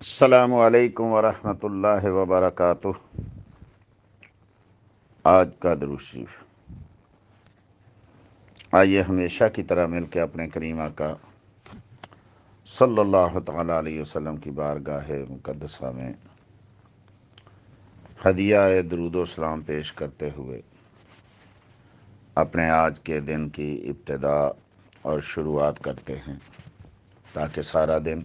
السلام علیکم ورحمۃ اللہ وبرکاتہ۔ آج کا درود شریف، آئیے ہمیشہ کی طرح مل کے اپنے کریم آقا صلی اللہ تعالیٰ علیہ وسلم کی بارگاہ مقدسہ میں ہدیہ درود و سلام پیش کرتے ہوئے اپنے آج کے دن کی ابتدا اور شروعات کرتے ہیں، تاکہ سارا دن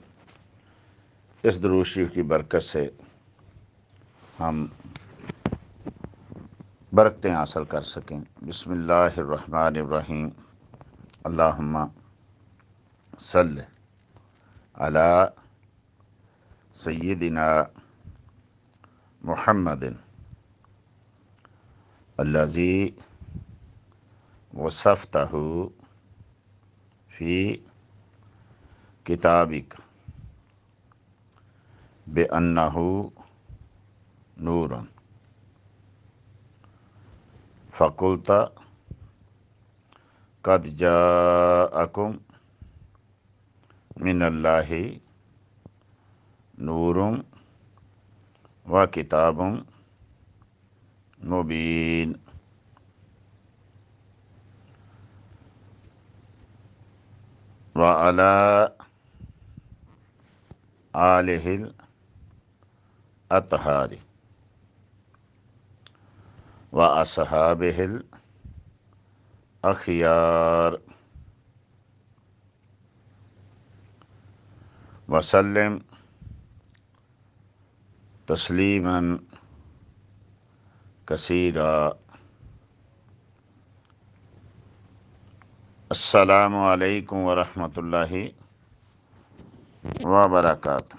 اس درود شریف کی برکت سے ہم برکتیں حاصل کر سکیں۔ بسم اللہ الرحمن الرحیم۔ اللہم صل علی سیدنا محمد الذی وصفتہ فی کتابک بأنہ نور فقلت قد جاءکم من اللہ نور و کتاب مبین۔ وعلی آلہ الاطہار واصحابہ الاخیار وسلم تسلیما کثیرا۔ السلام علیکم ورحمۃ اللہ وبرکاتہ۔